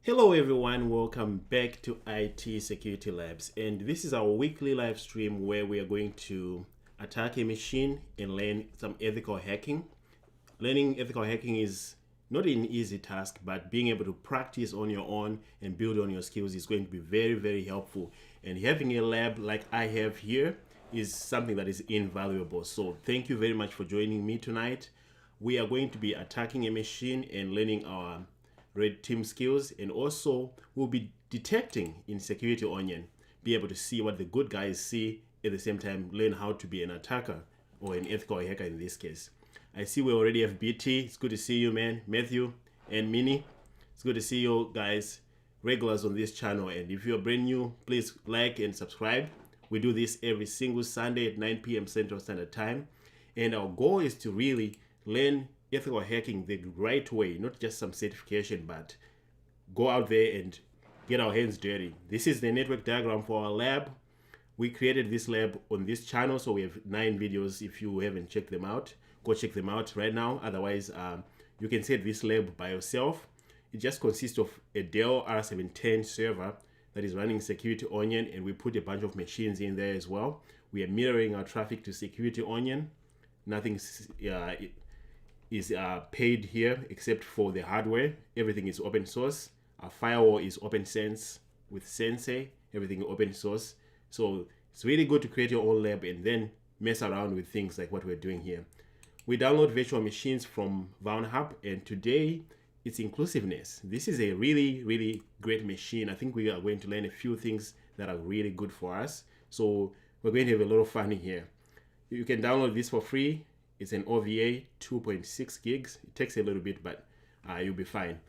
Hello everyone, welcome back to IT Security Labs, and this is our weekly live stream where we are going to attack a machine and learn some ethical hacking. Learning ethical hacking is not an easy task, but being able to practice on your own and build on your skills is going to be very helpful. And having a lab like I have here is something that is invaluable. So thank you very much for joining me tonight. We are going to be attacking a machine and learning our red team skills, and also we'll be detecting in Security Onion, be able to see what the good guys see, at the same time learn how to be an attacker or an ethical hacker in this case. I see we already have BT. It's good to see you, man. Matthew and Minnie, it's good to see you guys, regulars on this channel. And if you're brand new, please like and subscribe. We do this every single Sunday at 9 p.m. Central Standard Time, and our goal is to really learn ethical hacking the right way, not just some certification, but go out there and get our hands dirty. This is the network diagram for our lab. We created this lab on this channel, so we have 9 videos. If you haven't checked them out, go check them out right now. Otherwise, you can set this lab by yourself. It just consists of a Dell R710 server that is running Security Onion, and we put a bunch of machines in there as well. We are mirroring our traffic to Security Onion. Nothing is paid here except for the hardware. Everything is open source. Our firewall is OpenSense with Sensei, everything open source. So it's really good to create your own lab and then mess around with things like what we're doing here. We download virtual machines from Vulnhub, and today it's inclusiveness. This is a really great machine. I think we are going to learn a few things that are really good for us. So we're going to have a lot of fun here. You can download this for free. It's an OVA 2.6 gigs. It takes a little bit, but you'll be fine.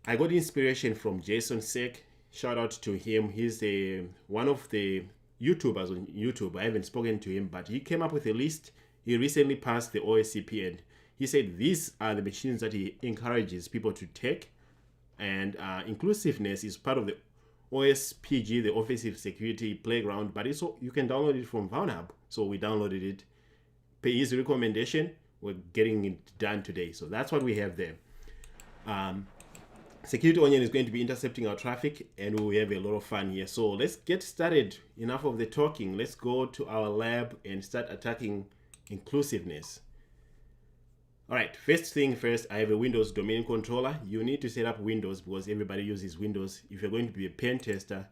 I got inspiration from Jason Sek. Shout out to him. He's one of the YouTubers on YouTube. I haven't spoken to him, but he came up with a list. He recently passed the OSCP, and he said these are the machines that he encourages people to take. And inclusiveness is part of the OSPG, the Offensive Security Playground, but it's, you can download it from Vulnhub. So we downloaded it. Per his recommendation, we're getting it done today. So that's what we have there. Security Onion is going to be intercepting our traffic, and we have a lot of fun here. So let's get started. Enough of the talking. Let's go to our lab and start attacking inclusiveness. All right, first thing first, I have a Windows domain controller. You need to set up Windows because everybody uses Windows. If you're going to be a pen tester,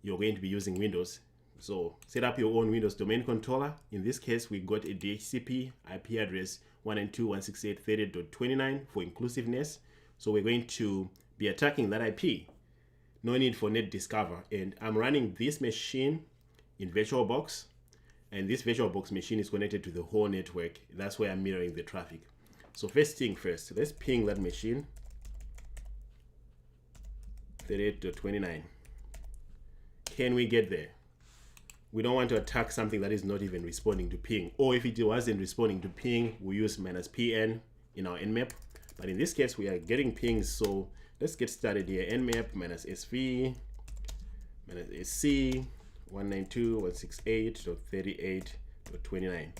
you're going to be using Windows. So set up your own Windows domain controller. In this case, we got a DHCP IP address 192.168.30.29 for inclusiveness. So we're going to be attacking that IP. No need for net discover. And I'm running this machine in VirtualBox. And this VirtualBox machine is connected to the whole network. That's where I'm mirroring the traffic. So first thing first, let's ping that machine. 38.29. Can we get there? We don't want to attack something that is not even responding to ping. Or if it wasn't responding to ping, we use -pn in our nmap. But in this case, we are getting pings. So let's get started here. Nmap -sv -sc 192.168.38.29.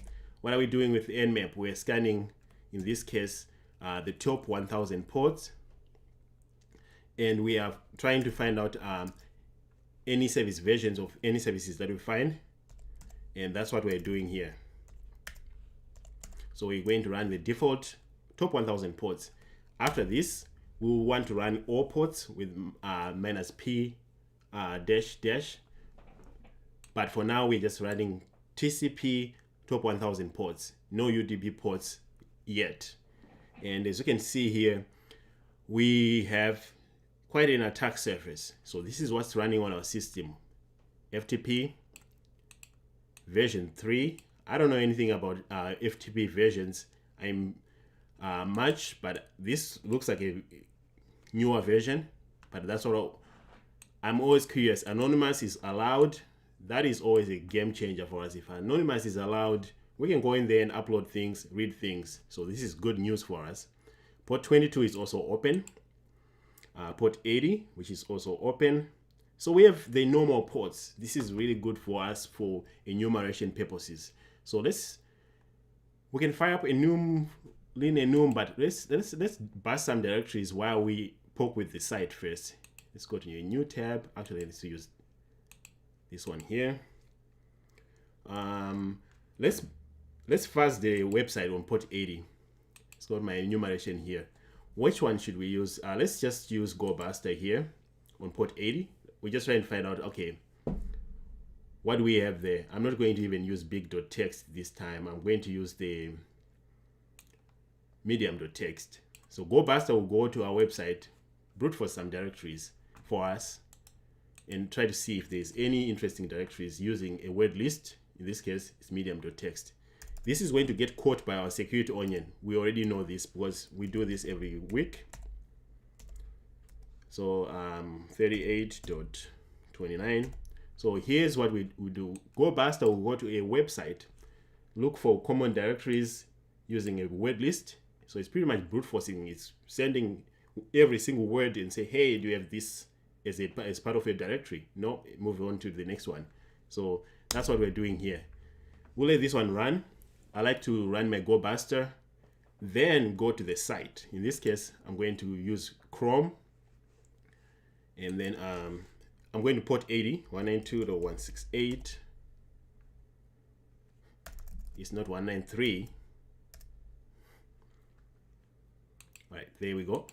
What are we doing with nmap? We're scanning, in this case, the top 1000 ports. And we are trying to find out any service versions of any services that we find, and that's what we're doing here. So we're going to run the default top 1000 ports. After this, we will want to run all ports with -p --, but for now we're just running TCP top 1000 ports, no UDP ports yet. And as you can see here, we have quite an attack surface. So this is what's running on our system. FTP version 3. I don't know anything about FTP versions. I'm but this looks like a newer version, but that's what I'm always curious. Anonymous is allowed. That is always a game changer for us. If anonymous is allowed, we can go in there and upload things, read things. So this is good news for us. Port 22 is also open. Port 80, which is also open. So we have the normal ports. This is really good for us for enumeration purposes. So we can fire up enum, lean enum, but let's bust some directories while we poke with the site first. Let's go to a new tab. Actually, let's use this one here. Let's fuzz the website on port 80. Let's go to my enumeration here. Which one should we use? Let's just use GoBuster here on port 80. We just try and find out, okay, what do we have there? I'm not going to even use big.txt this time. I'm going to use the medium.txt. So GoBuster will go to our website, brute force some directories for us, and try to see if there's any interesting directories using a word list. In this case, it's medium.txt. This is going to get caught by our security onion. We already know this because we do this every week. So 38.29. So here's what we do. GoBuster will go to a website, look for common directories using a word list. So it's pretty much brute forcing. It's sending every single word and say, hey, do you have this as part of your directory? No, move on to the next one. So that's what we're doing here. We'll let this one run. I like to run my GoBuster, then go to the site. In this case, I'm going to use Chrome, and then I'm going to port 80, 192.168. It's not 193. All right, there we go.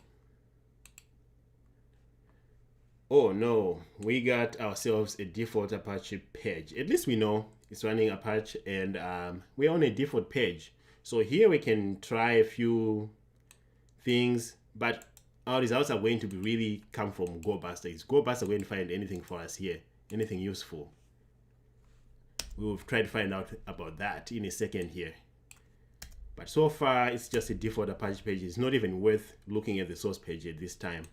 Oh no, we got ourselves a default Apache page. At least we know it's running Apache, and we're on a default page. So here we can try a few things, but our results are going to be really come from GoBuster. Is GoBuster going to find anything for us here? Anything useful? We'll try to find out about that in a second here. But so far, it's just a default Apache page. It's not even worth looking at the source page at this time.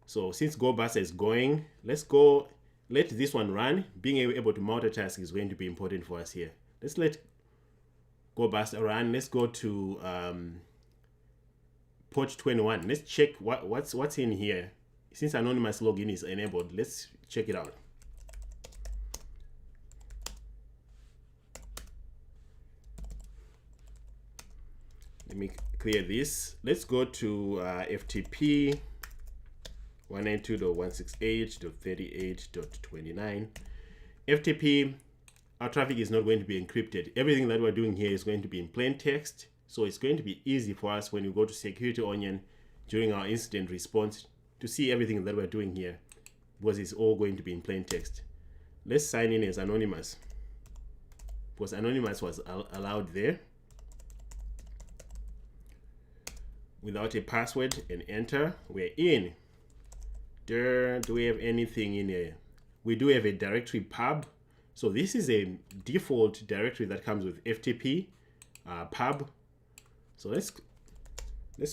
So since GoBuster is going, let's go let this one run. Being able to multitask is going to be important for us here. Let's let GoBuster run. Let's go to port 21. Let's check what's in here. Since anonymous login is enabled, let's check it out. Let me clear this. Let's go to FTP 192.168.38.29. FTP, our traffic is not going to be encrypted. Everything that we're doing here is going to be in plain text. So it's going to be easy for us when we go to Security Onion during our incident response to see everything that we're doing here, because it's all going to be in plain text. Let's sign in as anonymous, because anonymous was allowed there. Without a password, and enter. We're in. Do we have anything in here? We do have a directory pub. So this is a default directory that comes with FTP pub. So let's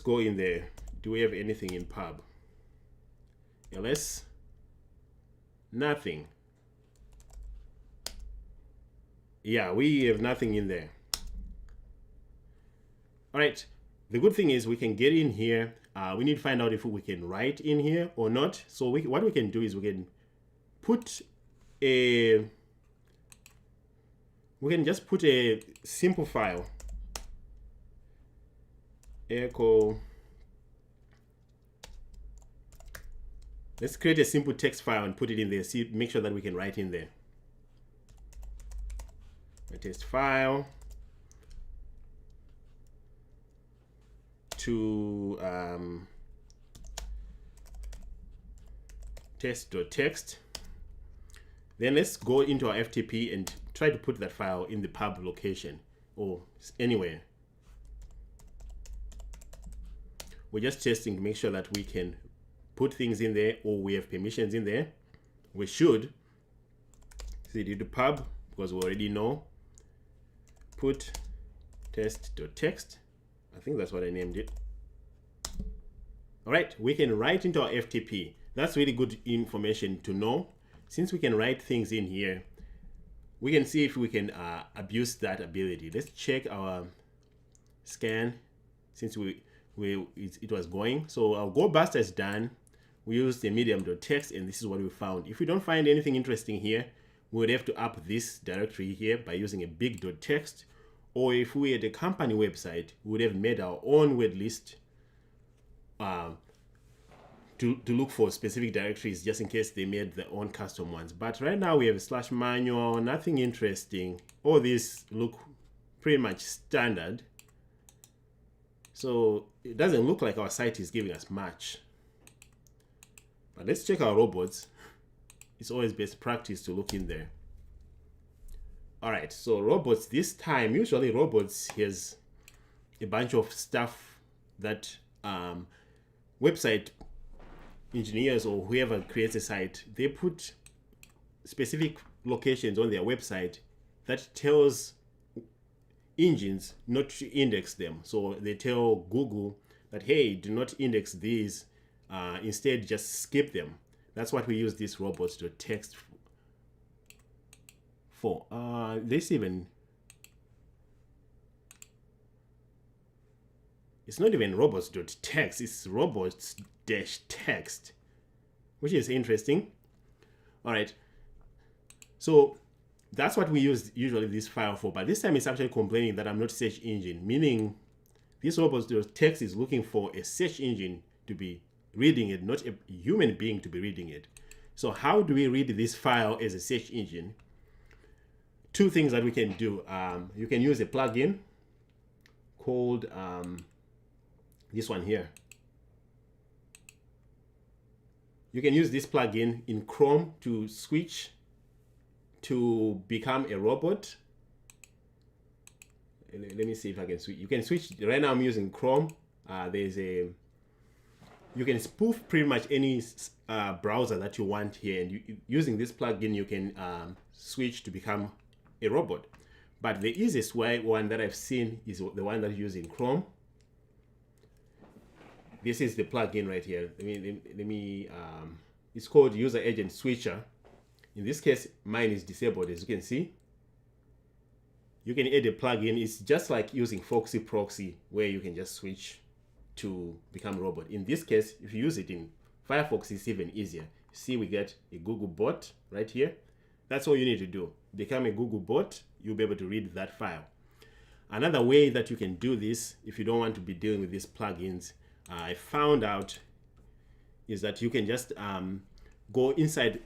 go in there. Do we have anything in pub? ls? Nothing. Yeah, we have nothing in there. All right. The good thing is we can get in here. We need to find out if we can write in here or not. So what we can do is we can just put a simple file. Echo. Let's create a simple text file and put it in there. Make sure that we can write in there. A test file. To test.txt. Then let's go into our FTP and try to put that file in the pub location or anywhere. We're just testing to make sure that we can put things in there or we have permissions in there. We should cd to pub because we already know. Put test.txt. I think that's what I named it. All right, we can write into our FTP. That's really good information to know. Since we can write things in here, we can see if we can abuse that ability. Let's check our scan since it was going. So our GoBuster is done. We used the medium.txt and this is what we found. If we don't find anything interesting here, we would have to up this directory here by using a big.txt. Or if we had a company website, we would have made our own word list to look for specific directories just in case they made their own custom ones. But right now we have a /manual, nothing interesting. All these look pretty much standard. So it doesn't look like our site is giving us much. But let's check our robots. It's always best practice to look in there. All right, so robots this time, usually robots has a bunch of stuff that website engineers or whoever creates a site, they put specific locations on their website that tells engines not to index them. So they tell Google that, hey, do not index these, instead just skip them. That's what we use these robots.txt for. This even, it's not even robots.txt, it's robots-text, which is interesting. All right, so that's what we use usually this file for, but this time it's actually complaining that I'm not search engine, meaning this robots.txt is looking for a search engine to be reading it, not a human being to be reading it. So how do we read this file as a search engine? Two things that we can do. You can use a plugin called this one here. You can use this plugin in Chrome to switch to become a robot. Let me see if I can switch. You can switch. Right now I'm using Chrome. You can spoof pretty much any browser that you want here, and using this plugin you can switch to become a robot. But the easiest one that I've seen is the one that you use in Chrome. This is the plugin right here. Let me it's called User Agent Switcher. In this case, mine is disabled, as you can see. You can add a plugin. It's just like using Foxy Proxy, where you can just switch to become a robot. In this case, if you use it in Firefox, it's even easier. See, we get a Google bot right here. That's all you need to do. Become a Google bot, you'll be able to read that file. Another way that you can do this, if you don't want to be dealing with these plugins, I found out, is that you can just go inside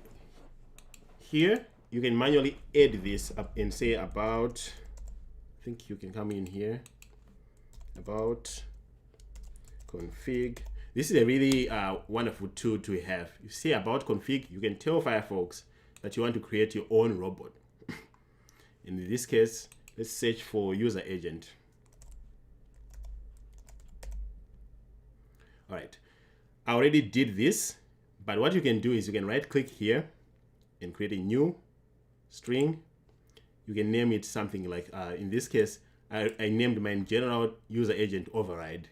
here. You can manually add this up and say about, I think you can come in here, about config. This is a really wonderful tool to have. You say about config, you can tell Firefox that you want to create your own robot. In this case, let's search for user agent. All right, I already did this, but what you can do is you can right click here and create a new string. You can name it something like, in this case, I named my general user agent override.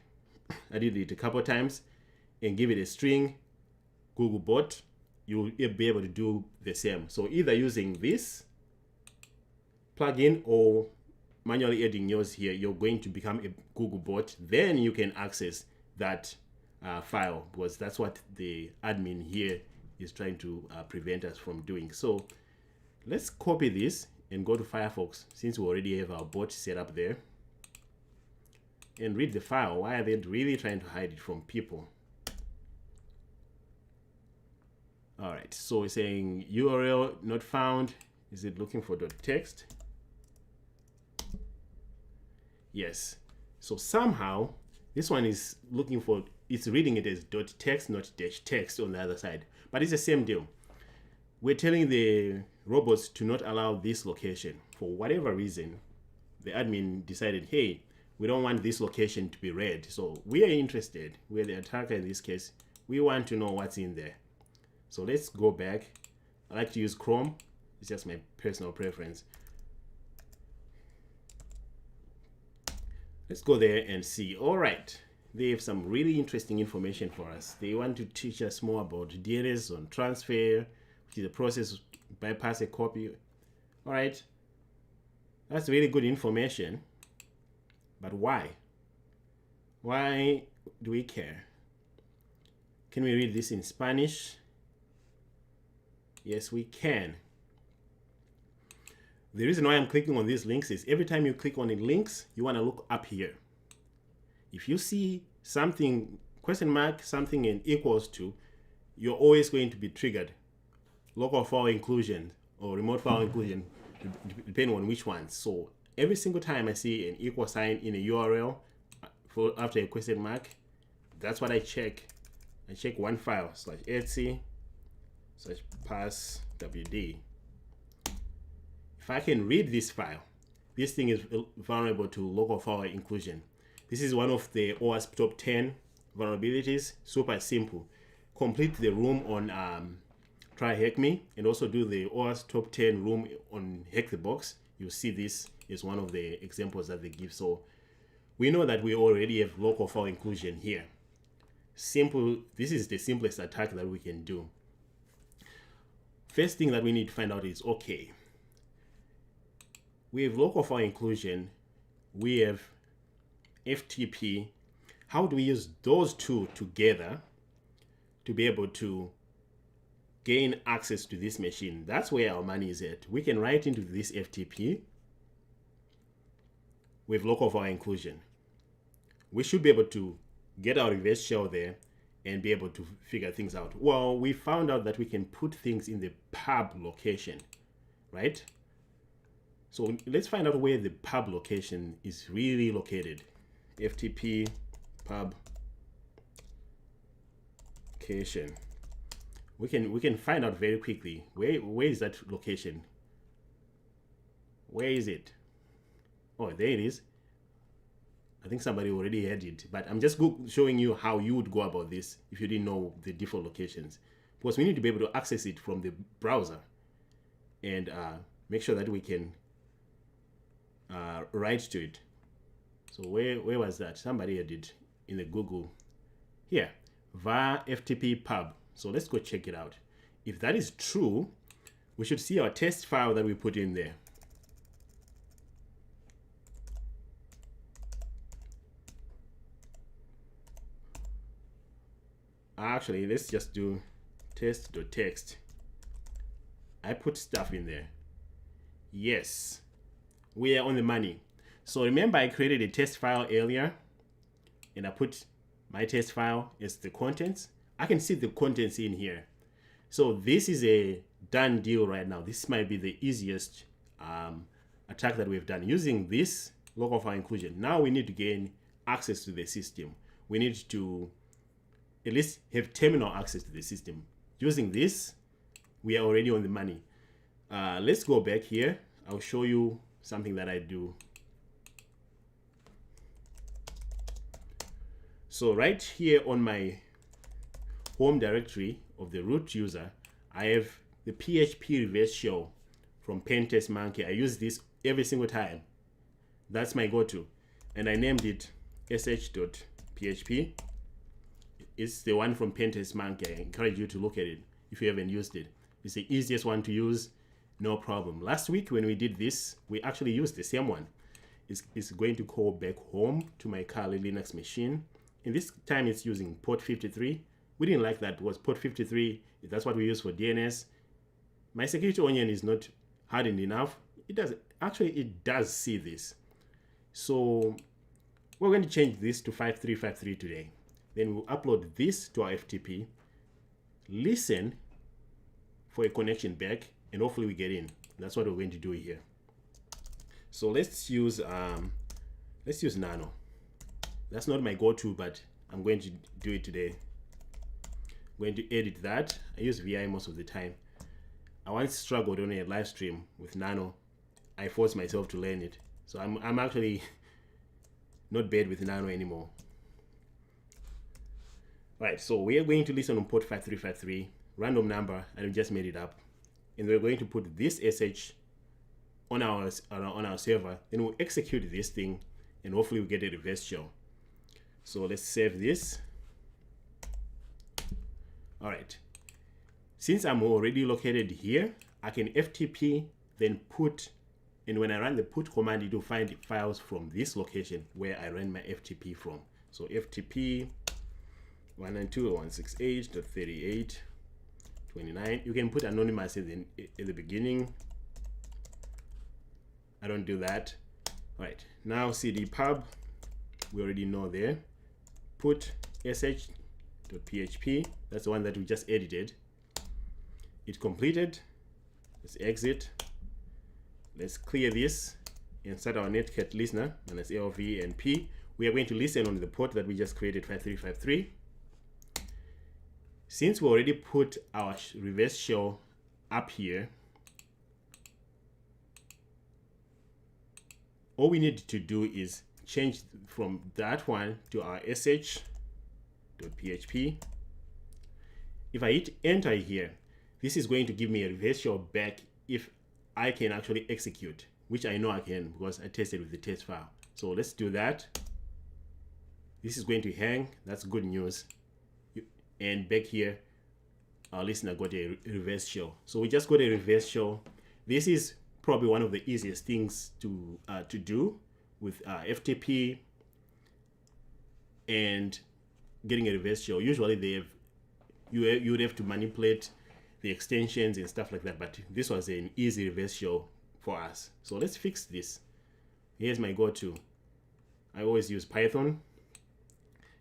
I did it a couple of times and give it a string Google bot. You'll be able to do the same. So either using this plugin or manually adding yours here, you're going to become a Google bot. Then you can access that file, because that's what the admin here is trying to prevent us from doing. So let's copy this and go to Firefox, since we already have our bot set up there, and read the file. Why are they really trying to hide it from people? All right, so it's saying URL not found. Is it looking for .txt? Yes. So somehow this one is looking for, it's reading it as .txt, not -text on the other side. But it's the same deal. We're telling the robots to not allow this location. For whatever reason, the admin decided, hey, we don't want this location to be read. So we are interested. We're the attacker in this case. We want to know what's in there. So let's go back. I like to use Chrome. It's just my personal preference. Let's go there and see. All right, they have some really interesting information for us. They want to teach us more about DNS on transfer, which is a process bypass a copy. All right, that's really good information. But why? Why do we care? Can we read this in Spanish? Yes, we can. The reason why I'm clicking on these links is every time you click on the links, you want to look up here. If you see something, question mark, something and equals to, you're always going to be triggered. Local file inclusion or remote file inclusion, depending on which one. So every single time I see an equal sign in a URL after a question mark, that's what I check. I check one file /etc/pass wd. If I can read this file, this thing is vulnerable to local file inclusion. This is one of the OWASP top 10 vulnerabilities. Super simple. Complete the room on try hack me, and also do the OWASP top 10 room on hack the box. You'll see this is one of the examples that they give. So we know that we already have local file inclusion here. Simple. This is the simplest attack that we can do. First thing that we need to find out is, okay, we have local file inclusion, we have FTP. How do we use those two together to be able to gain access to this machine? That's where our money is at. We can write into this FTP with local file inclusion. We should be able to get our reverse shell there and be able to figure things out. Well, we found out that we can put things in the pub location, right? So let's find out where the pub location is really located. FTP pub location. We can find out very quickly where is that location. Where is it? Oh, there it is. I think somebody already had it, but I'm just showing you how you would go about this if you didn't know the default locations, because we need to be able to access it from the browser and make sure that we can write to it. So where was that? Somebody had it in the Google here, var FTP pub. So let's go check it out. If that is true, we should see our test file that we put in there. Actually, let's just do test.txt. I put stuff in there. Yes, we are on the money. So remember, I created a test file earlier and I put my test file as the contents. I can see the contents in here. So this is a done deal right now. This might be the easiest attack that we've done using this local file inclusion. Now we need to gain access to the system. We need to at least have terminal access to the system. Using this, we are already on the money. Let's go back here. I'll show you something that I do. So right here on my home directory of the root user, I have the PHP reverse shell from Pentest Monkey. I use this every single time. That's my go-to. And I named it sh.php. It's the one from Pentest Monkey. I encourage you to look at it if you haven't used it. It's the easiest one to use, no problem. Last week when we did this, we actually used the same one. It's going to call back home to my Kali Linux machine. And this time it's using port 53. We didn't like that because port 53, that's what we use for DNS. My security onion is not hardened enough. It does see this. So we're going to change this to 5353 today. Then we'll upload this to our FTP, listen for a connection back, and hopefully we get in. That's what we're going to do here. So let's use Nano. That's not my go-to, but I'm going to do it today. I'm going to edit that. I use VI most of the time. I once struggled on a live stream with Nano. I forced myself to learn it. So I'm actually not bad with Nano anymore. Right, so we are going to listen on port 5353, random number, and we just made it up. And we're going to put this SH on our server, then we'll execute this thing, and hopefully we get a reverse shell. So let's save this. All right. Since I'm already located here, I can FTP, then put, and when I run the put command, it will find files from this location where I ran my FTP from. So FTP 192.168.38.29. You can put anonymous in the beginning. I don't do that. All right, now cd pub, we already know there. Put sh .php. That's the one that we just edited. It completed. Let's exit. Let's clear this and start our netcat listener, and that's LV and P. We are going to listen on the port that we just created, 5353. Since we already put our reverse shell up here, all we need to do is change from that one to our sh.php. If I hit enter here, this is going to give me a reverse shell back if I can actually execute, which I know I can because I tested with the test file. So let's do that. This is going to hang. That's good news. And back here, our listener got a reverse shell. So we just got a reverse shell. This is probably one of the easiest things to do with FTP and getting a reverse shell. Usually they have you would have to manipulate the extensions and stuff like that, but this was an easy reverse shell for us. So let's fix this. Here's my go-to. I always use Python.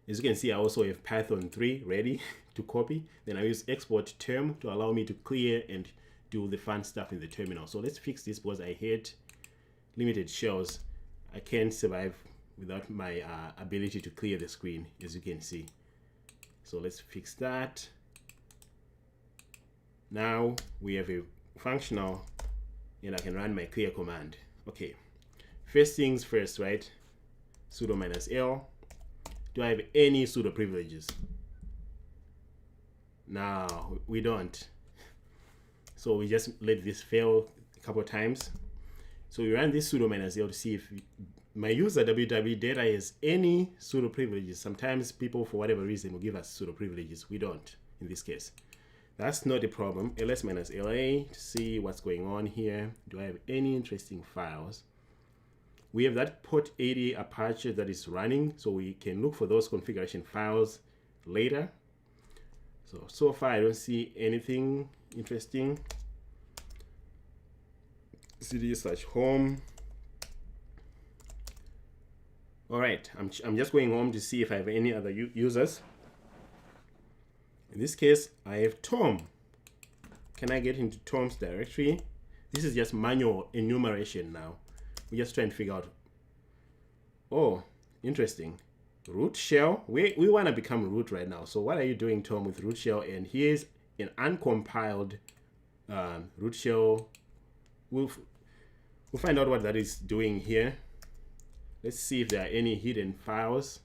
As you can see, I also have Python 3 ready to copy. Then I use export term to allow me to clear and do the fun stuff in the terminal. So let's fix this because I hate limited shells. I can't survive without my ability to clear the screen, as you can see. So let's fix that. Now we have a functional and I can run my clear command. Okay, first things first, right? Sudo -l. Do I have any sudo privileges? No, we don't. So we just let this fail a couple of times. So we run this sudo -l to see if my user www data has any sudo privileges. Sometimes people, for whatever reason, will give us sudo privileges. We don't in this case. That's not a problem. ls-la to see what's going on here. Do I have any interesting files? We have that port 80 Apache that is running, so we can look for those configuration files later. So far I don't see anything interesting. cd/home. All right, I'm just going home to see if I have any other users. In this case, I have Tom. Can I get into Tom's directory? This is just manual enumeration now. We're just trying to figure out. Oh, interesting. Root shell. We want to become root right now. So what are you doing, Tom, with root shell? And here's an uncompiled root shell. We'll find out what that is doing here. Let's see if there are any hidden files.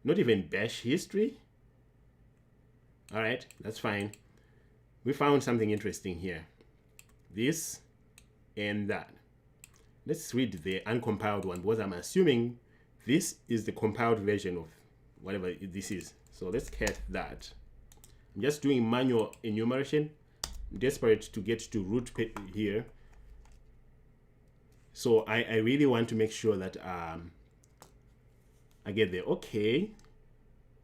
Not even bash history. All right, that's fine. We found something interesting here. This and that. Let's read the uncompiled one because I'm assuming this is the compiled version of whatever this is. So let's cat that. I'm just doing manual enumeration. I'm desperate to get to root here. So I really want to make sure that I get there. Okay.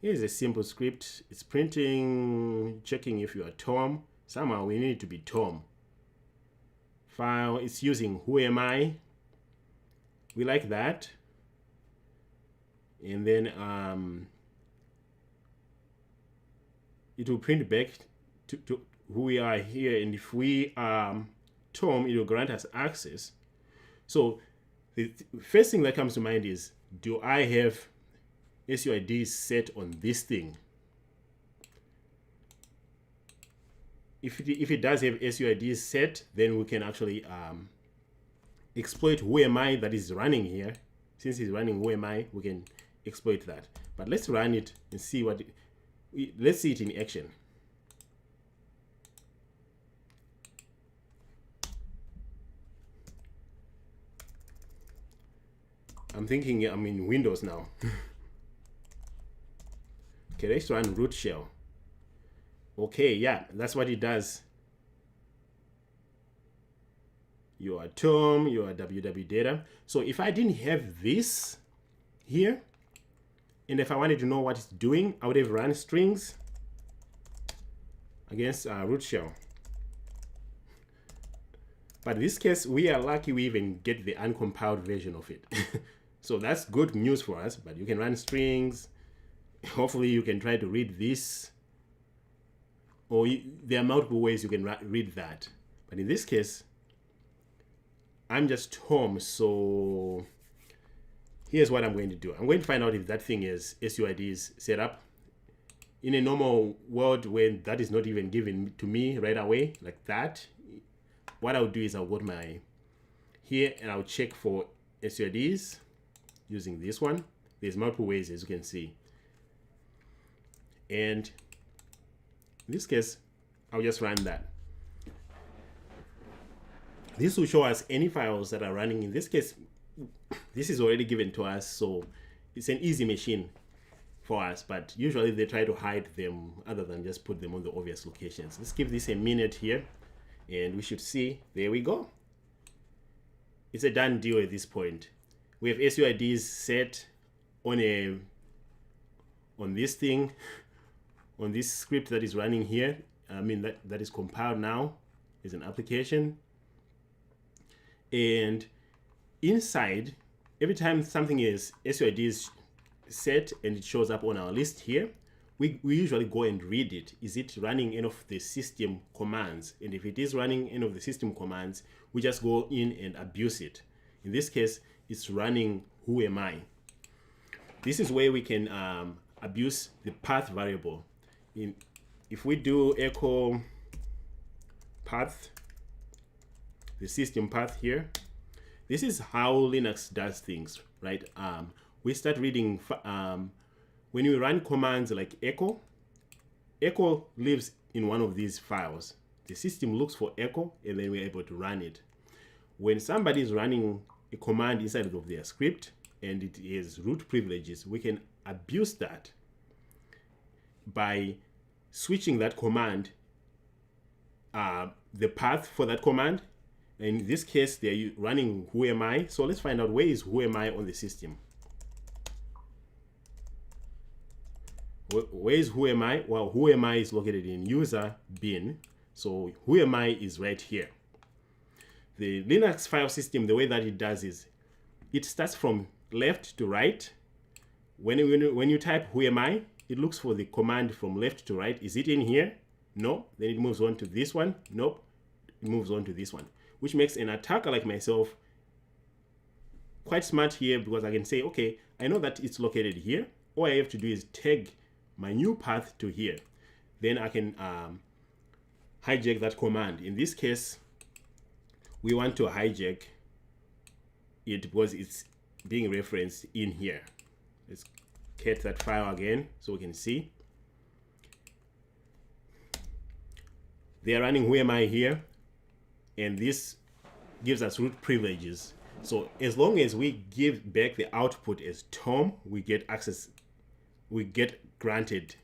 Here's a simple script. It's printing, checking if you are Tom. Somehow we need to be Tom. File, it's using who am I. We like that. And then it will print back to who we are here. And if we are Tom, it will grant us access. So the first thing that comes to mind is, do I have SUID set on this thing? If it does have SUID set, then we can actually exploit who am I that is running here. Since it's running who am I, we can exploit that. But let's run it and see what let's see it in action. I'm thinking I'm in Windows now. Okay, let's run root shell. Okay, yeah, that's what it does. You are Tom, you are www data. So if I didn't have this here, and if I wanted to know what it's doing, I would have run strings against root shell. But in this case, we are lucky we even get the uncompiled version of it. So that's good news for us, but you can run strings hopefully you can try to read this, or there are multiple ways you can read that. But in this case, I'm just home, so here's what I'm going to do. I'm going to find out if that thing is SUID is set up. In a normal world when that is not even given to me right away like that, what I'll do is I'll go to my here and I'll check for SUIDs using this one. There's multiple ways, as you can see. And in this case, I'll just run that. This will show us any files that are running. In this case, this is already given to us, so it's an easy machine for us, but usually they try to hide them other than just put them on the obvious locations. Let's give this a minute here, and we should see, there we go. It's a done deal at this point. We have SUIDs set on this thing, on this script that is running here. I mean, that is compiled now as an application. And inside, every time something is SUIDs set and it shows up on our list here, we usually go and read it. Is it running any of the system commands? And if it is running any of the system commands, we just go in and abuse it. In this case, it's running who am I. This is where we can abuse the path variable. If we do echo path, the system path here, this is how Linux does things, right? We start reading, when you run commands like echo lives in one of these files. The system looks for echo and then we're able to run it. When somebody is running a command inside of their script and it is root privileges, we can abuse that by switching that command, the path for that command. In this case, they're running who am I. So let's find out where is who am I on the system. Where is who am I? Well, who am I is located in user bin. So who am I is right here. The Linux file system, the way that it does is it starts from left to right. When you type who am I, it looks for the command from left to right. Is it in here? No. Then it moves on to this one. Nope. It moves on to this one, which makes an attacker like myself quite smart here, because I can say, okay, I know that it's located here. All I have to do is tag my new path to here. Then I can hijack that command. In this case, we want to hijack it because it's being referenced in here. Let's cat that file again so we can see. They are running who am I here, and this gives us root privileges. So as long as we give back the output as Tom, we get access, we get granted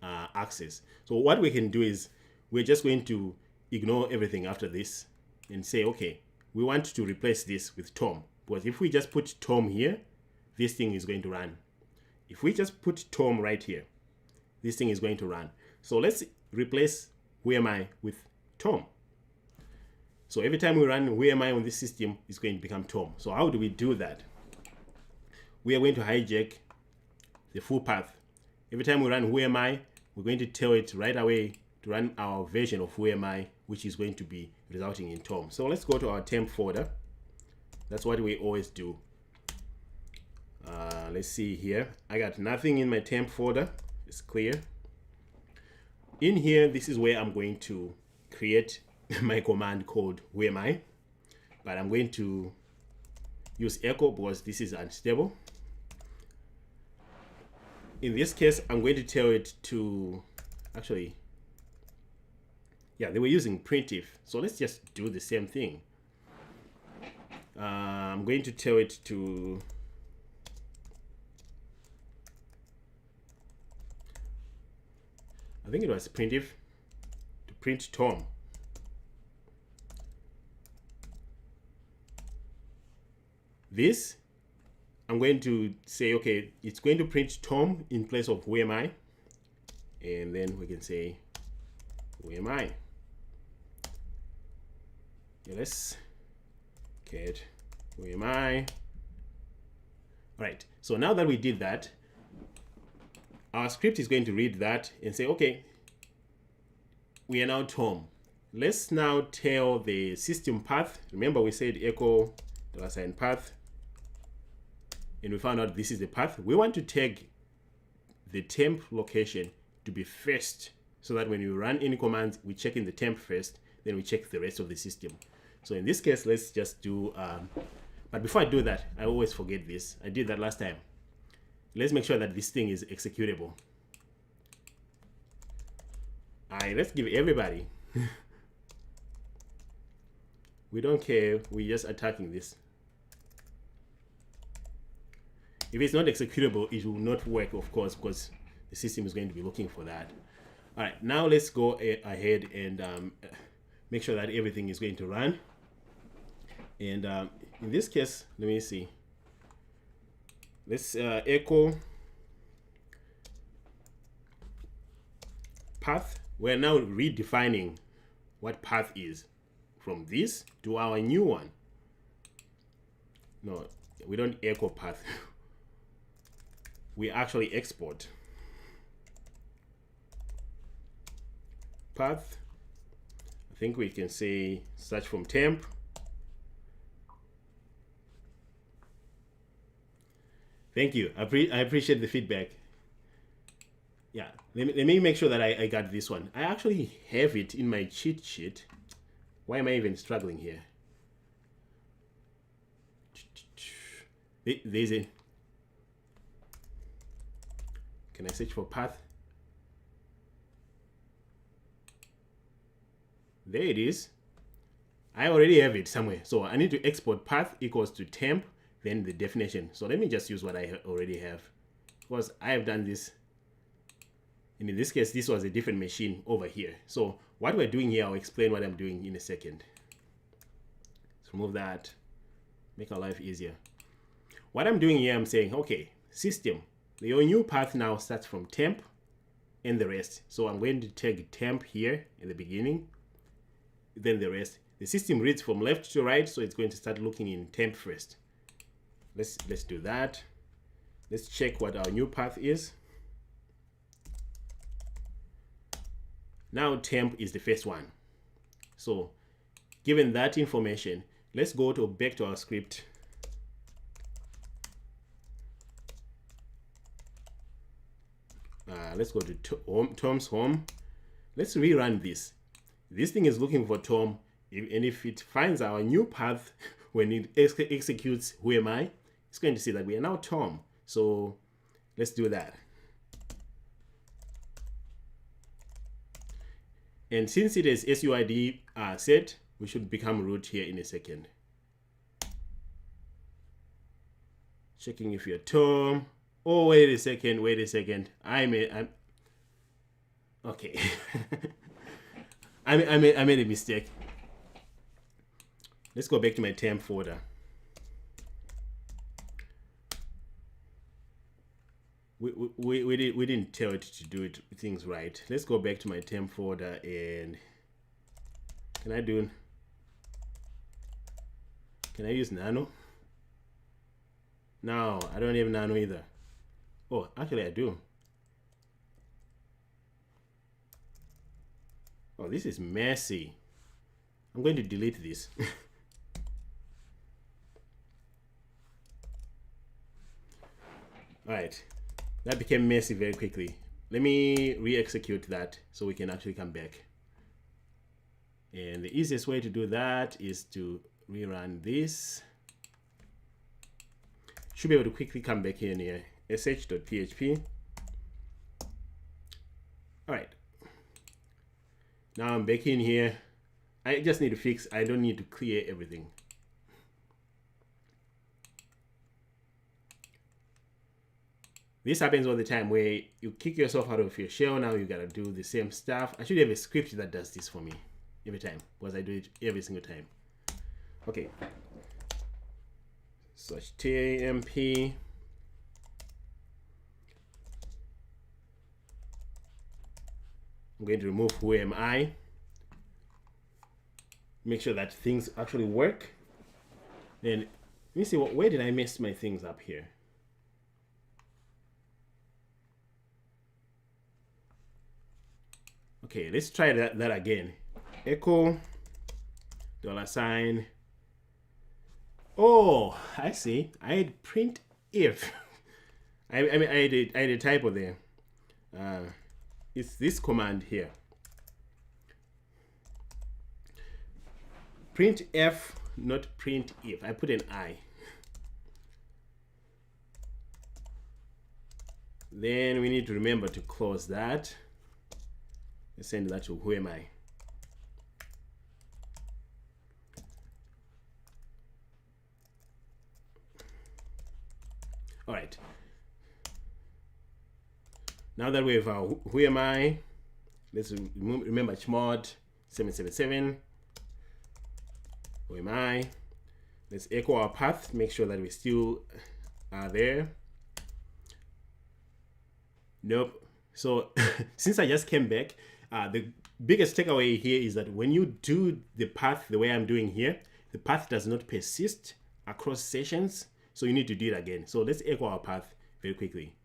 access. So what we can do is we're just going to ignore everything after this and say, okay, we want to replace this with Tom, because if we just put Tom here, this thing is going to run. If we just put Tom right here, this thing is going to run. So let's replace who am I with Tom. So every time we run who am I on this system, it's going to become Tom. So how do we do that? We are going to hijack the full path. Every time we run who am I, we're going to tell it right away to run our version of who am I, which is going to be resulting in Tom. So let's go to our temp folder. That's what we always do. Let's see here. I got nothing in my temp folder. It's clear. In here, this is where I'm going to create my command called who am I, but I'm going to use echo because this is unstable. In this case, I'm going to tell it to actually, yeah, they were using printf, so let's just do the same thing. I'm going to tell it to I think it was printf, to print Tom. This, I'm going to say, okay, it's going to print Tom in place of who am I. And then we can say, who am I? Okay, let's get who am I? All right, so now that we did that, our script is going to read that and say, okay, we are now Tom. Let's now tell the system path. Remember we said echo $sign path, and we found out this is the path. We want to tag the temp location to be first, so that when you run any commands, we check in the temp first, then we check the rest of the system. So in this case, let's just do, but before I do that, I always forget this. I did that last time. Let's make sure that this thing is executable. All right, let's give everybody. We don't care, we're just attacking this. If it's not executable, it will not work, of course, because the system is going to be looking for that. All right, now let's go ahead and make sure that everything is going to run. And in this case, let me see. Let's echo path. We're now redefining what path is from this to our new one. No, we don't echo path. We actually export path. I think we can say search from temp. Thank you. I appreciate the feedback. Yeah, let me make sure that I got this one. I actually have it in my cheat sheet. Why am I even struggling here? There's a... Can I search for path? There it is. I already have it somewhere. So I need to export path equals to temp, then the definition. So let me just use what I already have, because I have done this. And in this case, this was a different machine over here. So what we're doing here, I'll explain what I'm doing in a second. Let's remove that, make our life easier. What I'm doing here, I'm saying, okay, system, your new path now starts from temp and the rest. So I'm going to tag temp here in the beginning, then the rest. The system reads from left to right, so it's going to start looking in temp first. Let's do that. Let's check what our new path is. Now temp is the first one. So given that information, let's go back to our script. Let's go to Tom's home. Let's rerun this. This thing is looking for Tom, and if it finds our new path, when it executes who am I, it's going to see that we are now Tom. So let's do that. And since it is SUID set, we should become root here in a second. Checking if you're Tom. Oh, wait a second. I'm okay. I made a mistake. Let's go back to my temp folder. We didn't tell it to do things right. Let's go back to my temp folder, and can I use nano? No, I don't have nano either. Oh, actually I do. Oh, this is messy. I'm going to delete this. All right, that became messy very quickly. Let me re-execute that so we can actually come back. And the easiest way to do that is to rerun this. Should be able to quickly come back here near sh.php. All right. Now I'm back in here. I just need to fix, I don't need to clear everything. This happens all the time where you kick yourself out of your shell. Now you gotta do the same stuff. I should have a script that does this for me every time, because I do it every single time. Okay. Such temp. I'm going to remove who am I. Make sure that things actually work. Then let me see, where did I mess my things up here? Okay, let's try that again. Echo $. Oh, I see. I had print if. I mean, I had a typo there. It's this command here. Print F, not print if. I put an I. Then we need to remember to close that. Let's send that to who am I. All right. Now that we have our who am I, let's remember chmod 777. Who am I? Let's echo our path, make sure that we still are there. Nope. So since I just came back, the biggest takeaway here is that when you do the path the way I'm doing here, the path does not persist across sessions. So you need to do it again. So let's echo our path very quickly.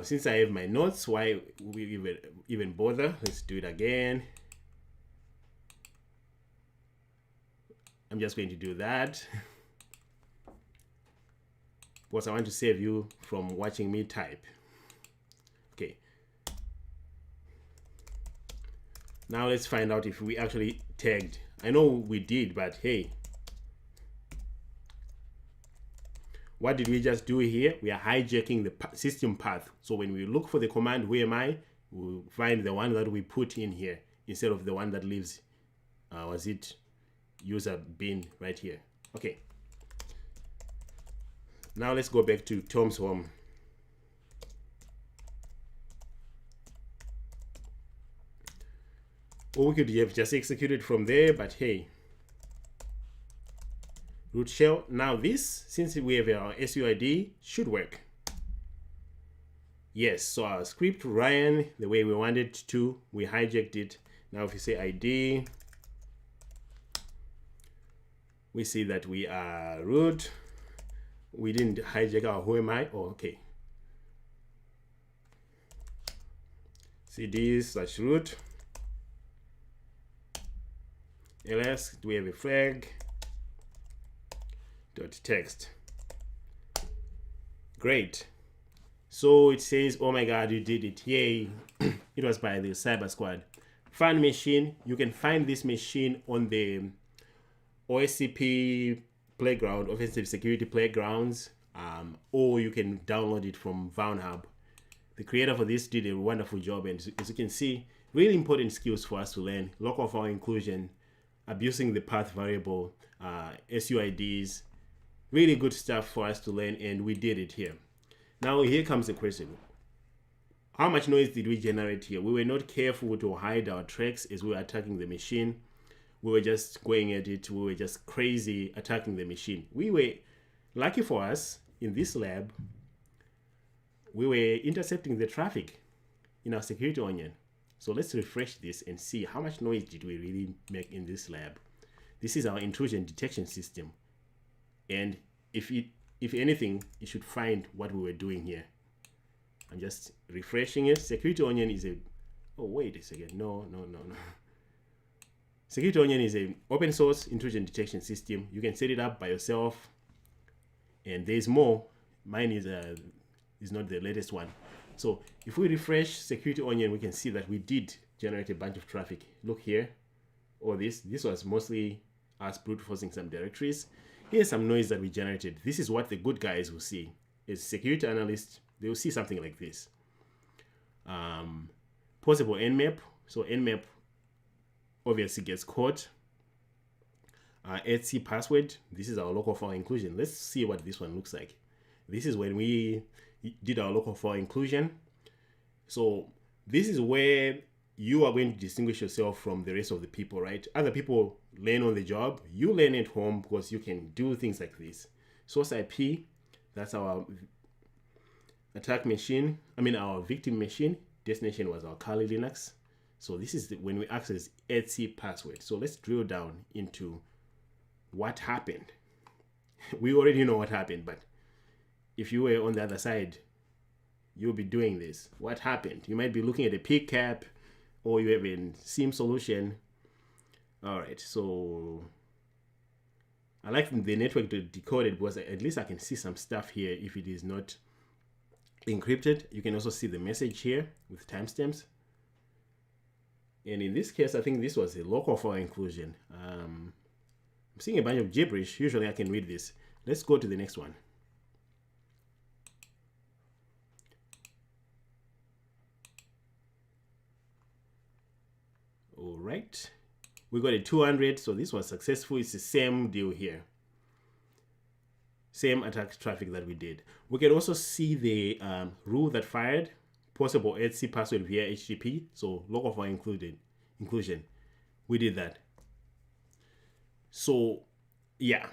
Since I have my notes, why we even bother? Let's do it again. I'm just going to do that because I want to save you from watching me type. Okay. Now let's find out if we actually tagged. I know we did, but hey, what did we just do here? We are hijacking the system path. So when we look for the command who am I, we'll find the one that we put in here instead of the one that leaves, was it user bin right here. Okay. Now let's go back to Tom's home. Or we could have just executed from there, but hey. Root shell. Now this, since we have our SUID, should work. Yes, so our script ran the way we wanted to. We hijacked it. Now if we say ID, we see that we are root. We didn't hijack our who am I. Oh, okay. cd/root ls. Do we have a flag? .text. Great. So it says, oh my God, you did it. Yay. It was by the Cyber Squad. Fun machine. You can find this machine on the OSCP Playground, Offensive Security Playgrounds, or you can download it from Vulnhub. The creator for this did a wonderful job, and as you can see, really important skills for us to learn. Local file inclusion, abusing the path variable, SUIDs, really good stuff for us to learn, and we did it here. Now here comes the question. How much noise did we generate here? We were not careful to hide our tracks as we were attacking the machine. We were just going at it. We were just crazy attacking the machine. We were, lucky for us, in this lab, we were intercepting the traffic in our security onion. So let's refresh this and see how much noise did we really make in this lab. This is our intrusion detection system. And if anything, it should find what we were doing here. I'm just refreshing it. Security onion is a, oh, wait a second. No. Security onion is an open source intrusion detection system. You can set it up by yourself. And there's more. Mine is not the latest one. So if we refresh security onion, we can see that we did generate a bunch of traffic. Look here. All this was mostly us brute forcing some directories. Here's some noise that we generated. This is what the good guys will see. As security analysts, they will see something like this. Possible nmap. So nmap obviously gets caught. etc password. This is our local file inclusion. Let's see what this one looks like. This is when we did our local file inclusion. So this is where you are going to distinguish yourself from the rest of the people, right? Other people learn on the job. You learn at home because you can do things like this. Source IP, that's our attack machine. Our victim machine. Destination was our Kali Linux. So this is when we access etc password. So let's drill down into what happened. We already know what happened, but if you were on the other side, you'll be doing this. What happened? You might be looking at a PCAP, or you have a SIM solution. All right, so I like the network to decode it because at least I can see some stuff here if it is not encrypted. You can also see the message here with timestamps. And in this case, I think this was a local file inclusion. I'm seeing a bunch of gibberish. Usually I can read this. Let's go to the next one. All right. We got a 200, so this was successful. It's the same deal here. Same attack traffic that we did. We can also see the rule that fired, possible etc password via HTTP, so local file inclusion. We did that. So yeah,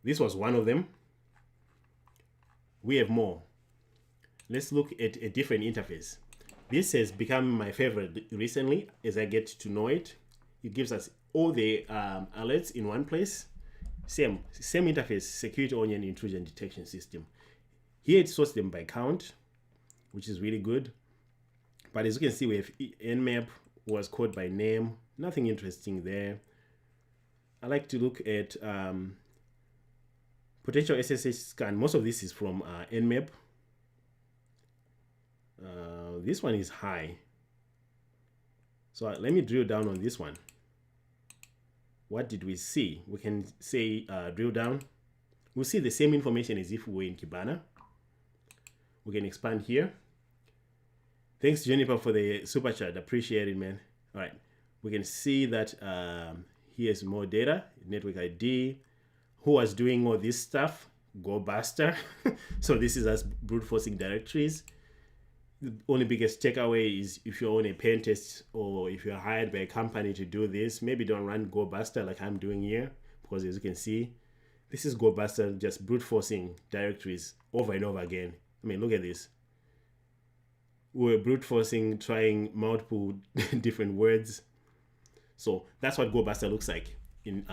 this was one of them. We have more. Let's look at a different interface. This has become my favorite recently as I get to know it. It gives us all the alerts in one place. Same interface, security onion intrusion detection system. Here it sorts them by count, which is really good. But as you can see, we have nmap was called by name. Nothing interesting there. I like to look at potential SSH scan. Most of this is from nmap. This one is high. So let me drill down on this one. What did we see? We can say drill down. We'll see the same information as if we were in Kibana. We can expand here. Thanks, Jennifer, for the super chat. Appreciate it, man. All right. We can see that here's more data, network ID, who was doing all this stuff, GoBuster. So this is us brute forcing directories. The only biggest takeaway is if you're on a pen test or if you're hired by a company to do this, maybe don't run GoBuster like I'm doing here, because as you can see, this is GoBuster just brute forcing directories over and over again. I mean, look at this. We're brute forcing, trying multiple different words. So that's what GoBuster looks like in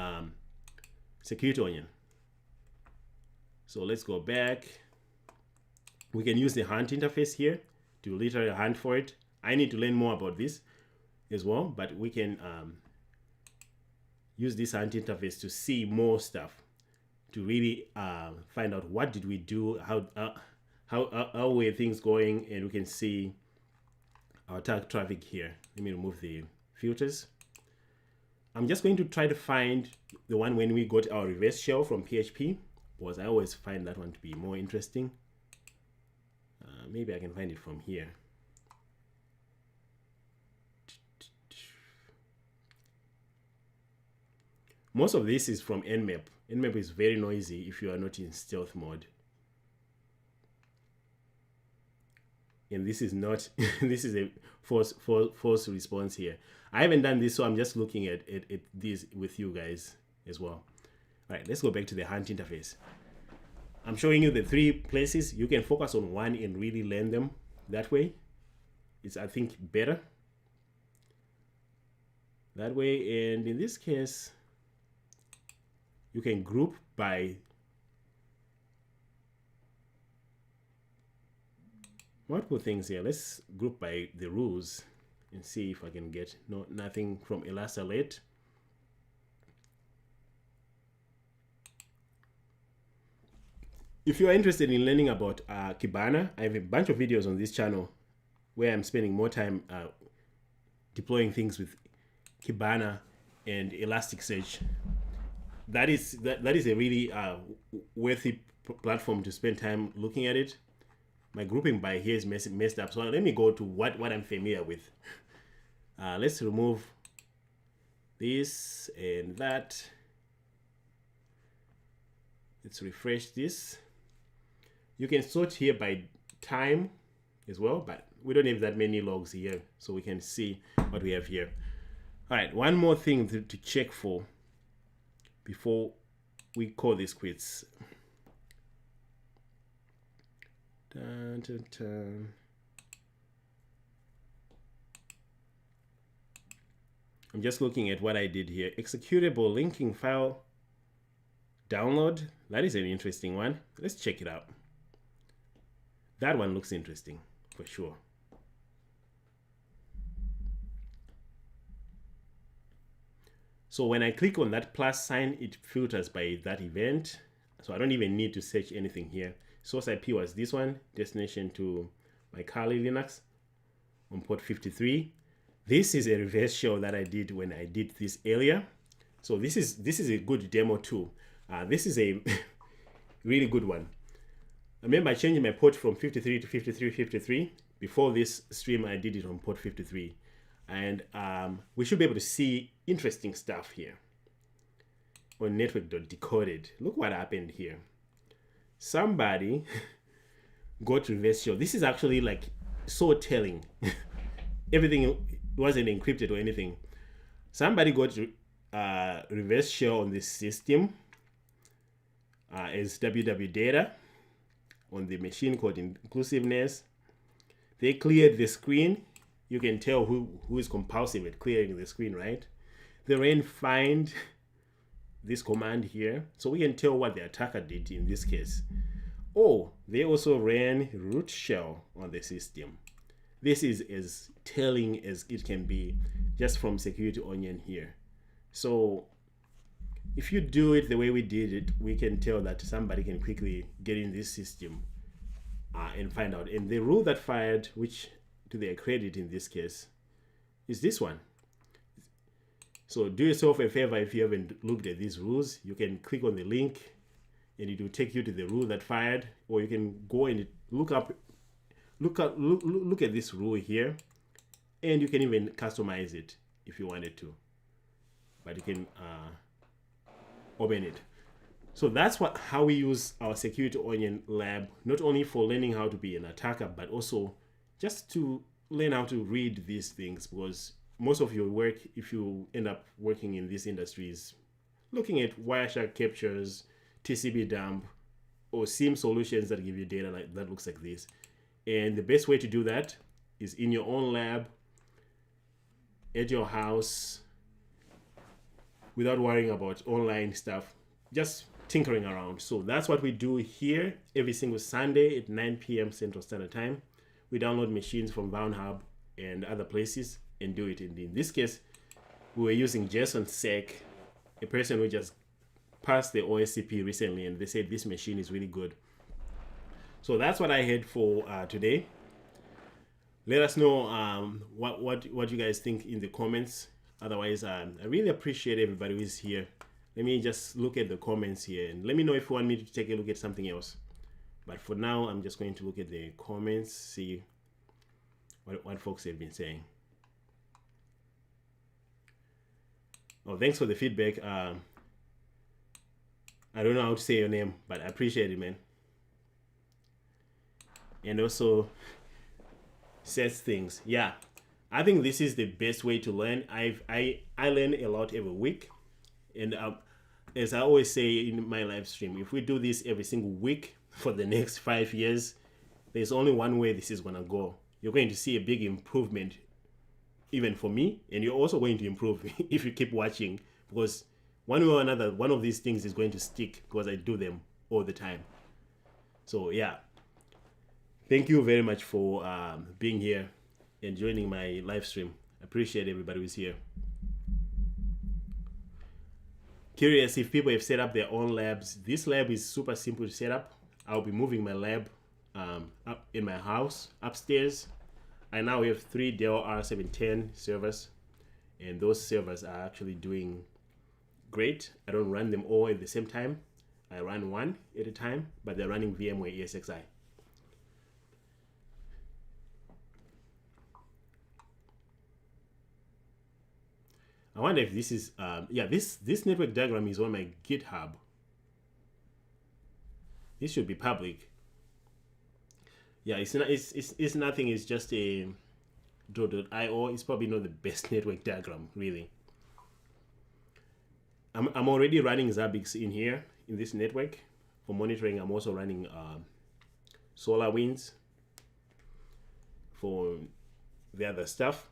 Security Onion. So let's go back. We can use the hunt interface here to literally hunt for it. I need to learn more about this as well, but we can use this hunt interface to see more stuff, to really find out what did we do, how were things going, and we can see our attack traffic here. Let me remove the filters. I'm just going to try to find the one when we got our reverse shell from PHP, because I always find that one to be more interesting. Maybe I can find it from here. Most of this is from nmap. Nmap is very noisy if you are not in stealth mode. And this is not, this is a false response here. I haven't done this, so I'm just looking at this with you guys as well. All right, let's go back to the hunt interface. I'm showing you the 3 places. You can focus on one and really learn them that way. It's, I think, better that way. And in this case, you can group by multiple things here. Let's group by the rules and see if I can get nothing from ElasAlert. If you are interested in learning about Kibana, I have a bunch of videos on this channel where I'm spending more time deploying things with Kibana and Elasticsearch. That is a really worthy platform to spend time looking at it. My grouping by here is messed up, so let me go to what I'm familiar with. Let's remove this and that. Let's refresh this. You can sort here by time as well, but we don't have that many logs here, so we can see what we have here. All right, one more thing to check for before we call this quits. Dun, dun, dun. I'm just looking at what I did here. Executable linking file download. That is an interesting one. Let's check it out. That one looks interesting for sure. So when I click on that plus sign, it filters by that event. So I don't even need to search anything here. Source IP was this one, destination to my Kali Linux on port 53. This is a reverse shell that I did when I did this earlier. So this is a good demo too. This is a really good one. I remember changing my port from 53 to 53. Before this stream, I did it on port 53. And we should be able to see interesting stuff here on network.decoded. Look what happened here. Somebody got reverse shell. This is actually like so telling. Everything wasn't encrypted or anything. Somebody got reverse shell on this system as www data on the machine called inclusiveness. They cleared the screen. You can tell who is compulsive at clearing the screen, right? They ran find this command here, so we can tell what the attacker did in this case. Oh, they also ran root shell on the system. This is as telling as it can be just from Security Onion here. So if you do it the way we did it, we can tell that somebody can quickly get in this system and find out. And the rule that fired, which to their credit in this case, is this one. So do yourself a favor, if you haven't looked at these rules, you can click on the link and it will take you to the rule that fired, or you can go and look at this rule here, and you can even customize it if you wanted to, but you can open it. So that's how we use our Security Onion lab, not only for learning how to be an attacker, but also just to learn how to read these things, because most of your work, if you end up working in these industries, looking at Wireshark captures, TCP dump, or SIEM solutions that give you data that looks like this. And the best way to do that is in your own lab, at your house, without worrying about online stuff, just tinkering around. So that's what we do here every single Sunday at 9 p.m. Central Standard Time. We download machines from Vulnhub and other places and do it. And in this case, we were using JSON-sec, a person who just passed the OSCP recently, and they said this machine is really good. So that's what I had for today. Let us know what you guys think in the comments. Otherwise, I really appreciate everybody who is here. Let me just look at the comments here and let me know if you want me to take a look at something else. But for now, I'm just going to look at the comments, see what folks have been saying. Oh, thanks for the feedback. I don't know how to say your name, but I appreciate it, man. And also says things. Yeah, I think this is the best way to learn. I learn a lot every week, and as I always say in my live stream, if we do this every single week for the next 5 years, there's only one way this is gonna go. You're going to see a big improvement, even for me, and you're also going to improve if you keep watching, because one way or another, one of these things is going to stick because I do them all the time. So yeah, thank you very much for being here and joining my live stream. I appreciate everybody who's here. Curious if people have set up their own labs. This lab is super simple to set up. I'll be moving my lab up in my house upstairs. I now have 3 Dell R710 servers, and those servers are actually doing great. I don't run them all at the same time. I run one at a time, but they're running VMware ESXi. I wonder if this is, yeah, this network diagram is on my GitHub. This should be public. Yeah, it's nothing. It's just a .io. It's probably not the best network diagram, really. I'm already running Zabbix in here in this network for monitoring. I'm also running SolarWinds for the other stuff.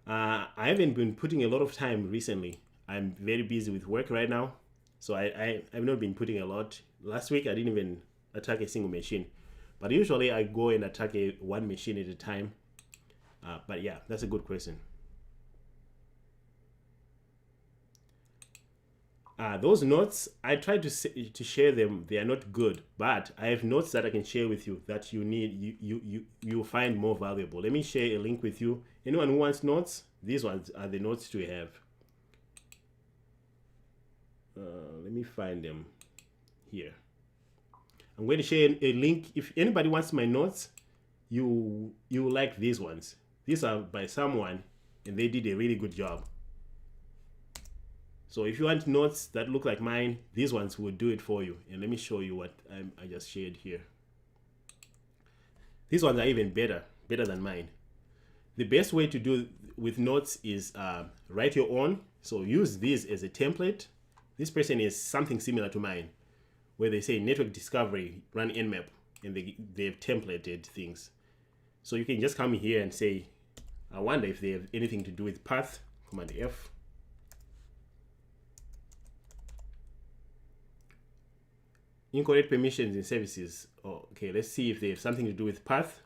I haven't been putting a lot of time recently. I'm very busy with work right now, So I've not been putting a lot. Last week I didn't even attack a single machine, but usually I go and attack one machine at a time. But yeah, that's a good question. Those notes, I try to share them. They are not good, but I have notes that I can share with you that you need you find more valuable. Let me share a link with you. Anyone who wants notes, these ones are the notes to have. Let me find them here. I'm going to share a link. If anybody wants my notes, you like these ones. These are by someone, and they did a really good job. So if you want notes that look like mine, these ones will do it for you. And let me show you what I just shared here. These ones are even better than mine. The best way to do with notes is write your own. So use these as a template. This person is something similar to mine, where they say network discovery, run nmap, and they've templated things. So you can just come here and say, I wonder if they have anything to do with path, Command F. Incorrect permissions in services. Oh, okay, let's see if they have something to do with path.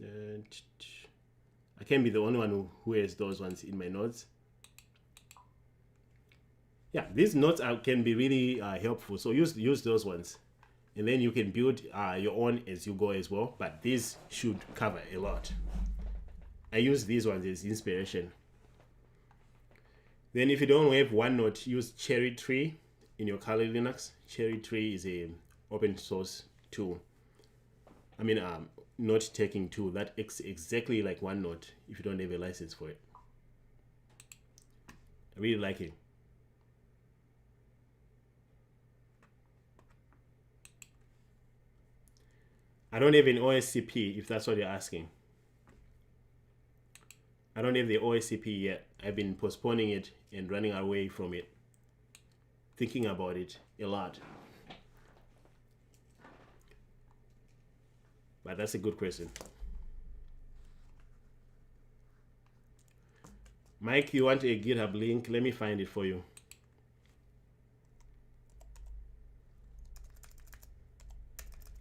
I can't be the only one who has those ones in my notes. Yeah, these notes can be really helpful. So use those ones, and then you can build your own as you go as well. But these should cover a lot. I use these ones as inspiration. Then if you don't have OneNote, use Cherry Tree in your Kali Linux. Cherry Tree is a open source tool. I mean, note-taking tool that acts exactly like OneNote if you don't have a license for it. I really like it. I don't have an OSCP, if that's what you're asking. I don't have the OSCP yet. I've been postponing it and running away from it, thinking about it a lot. But that's a good question. Mike, you want a GitHub link? Let me find it for you.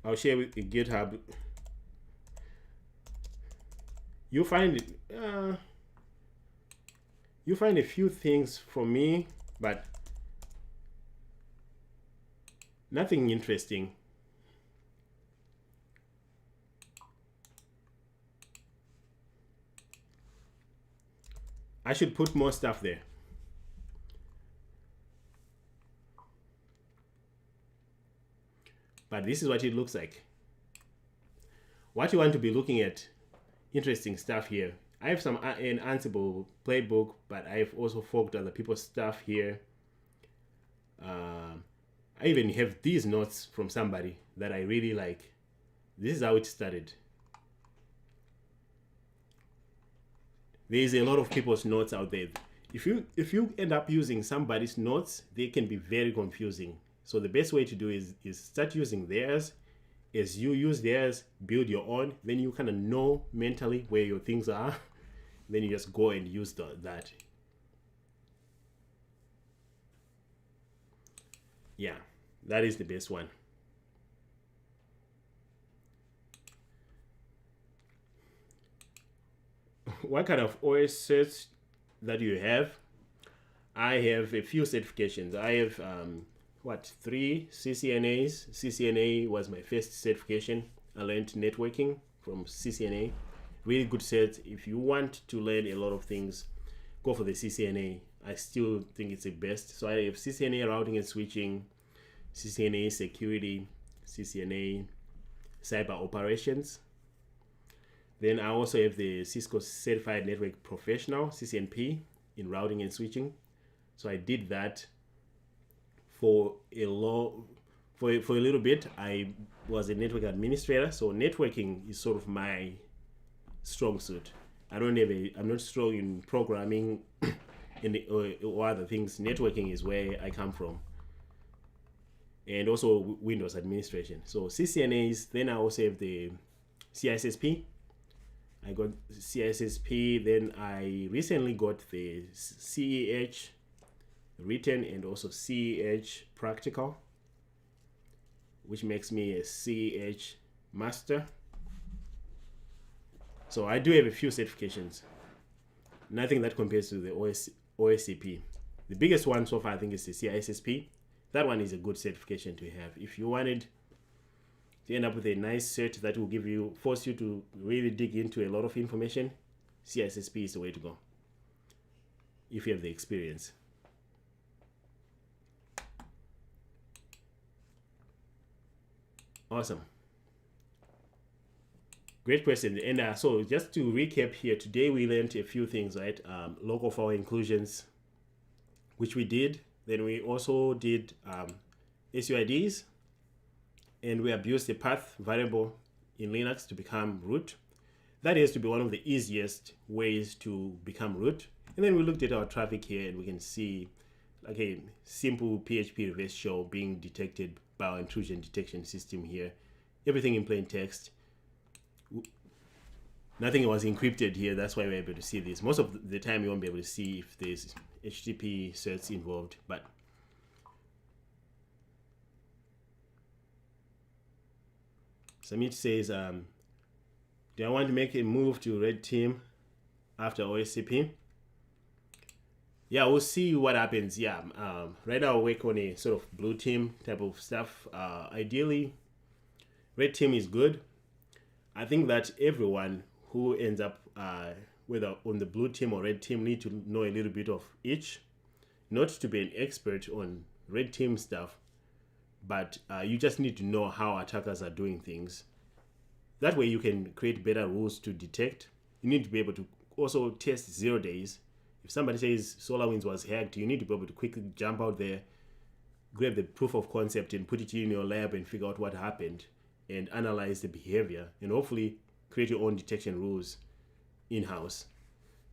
I'll share with the GitHub. You find it. You find a few things from me, but nothing interesting. I should put more stuff there. But this is what it looks like. What you want to be looking at, interesting stuff here. I have some an Ansible playbook, but I've also forked other people's stuff here. I even have these notes from somebody that I really like. This is how it started. There's a lot of people's notes out there. If you end up using somebody's notes, they can be very confusing. So the best way to do is start using theirs. As you use theirs, build your own. Then you kind of know mentally where your things are. Then you just go and use that. Yeah, that is the best one. What kind of OS certs that you have? I have a few certifications. I have 3 CCNAs. CCNA was my first certification. I learned networking from CCNA. Really good cert. If you want to learn a lot of things, go for the CCNA. I still think it's the best. So I have CCNA routing and switching, CCNA security, CCNA cyber operations. Then I also have the Cisco Certified Network Professional, CCNP, in routing and switching. So I did that for a little bit. I was a network administrator, so networking is sort of my strong suit. I'm not strong in programming or other things. Networking is where I come from, and also Windows administration. So CCNAs. Then I also have the CISSP. I got CISSP. Then I recently got the CEH, written and also CEH practical, which makes me a CEH master. So I do have a few certifications. Nothing that compares to the OSCP. The biggest one so far I think is the CISSP. That one is a good certification to have. If you wanted to end up with a nice cert that will force you to really dig into a lot of information, CISSP is the way to go if you have the experience. Awesome. Great question. And so just to recap here, today we learned a few things, right? Local file inclusions, which we did. Then we also did SUIDs, and we abused the path variable in Linux to become root. That is to be one of the easiest ways to become root. And then we looked at our traffic here, and we can see like a simple PHP reverse shell being detected by our intrusion detection system here. Everything in plain text. Nothing was encrypted here. That's why we're able to see this. Most of the time you won't be able to see if there's HTTP certs involved, but Samit says, do I want to make a move to red team after OSCP? Yeah, we'll see what happens. Yeah, right now I'll work on a sort of blue team type of stuff. Ideally, red team is good. I think that everyone who ends up whether on the blue team or red team need to know a little bit of each. Not to be an expert on red team stuff, but you just need to know how attackers are doing things. That way you can create better rules to detect. You need to be able to also test 0 days. If somebody says SolarWinds was hacked, you need to be able to quickly jump out there, grab the proof of concept and put it in your lab and figure out what happened and analyze the behavior and hopefully create your own detection rules in-house.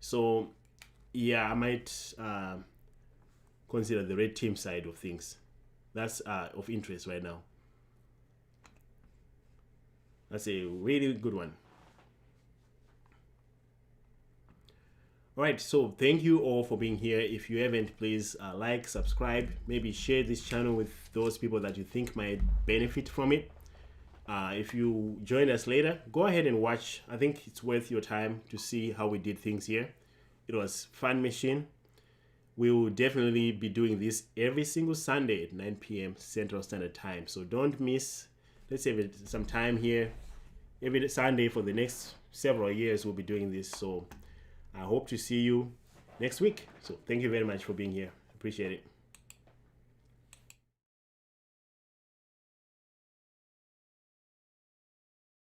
So yeah, I might consider the red team side of things. That's of interest right now. That's a really good one. All right, so thank you all for being here. If you haven't, please like, subscribe, maybe share this channel with those people that you think might benefit from it. If you join us later, go ahead and watch. I think it's worth your time to see how we did things here. It was fun machine. We will definitely be doing this every single Sunday at 9 p.m. Central Standard Time. So don't miss. Let's save some time here. Every Sunday for the next several years, we'll be doing this. So I hope to see you next week. So thank you very much for being here. Appreciate it.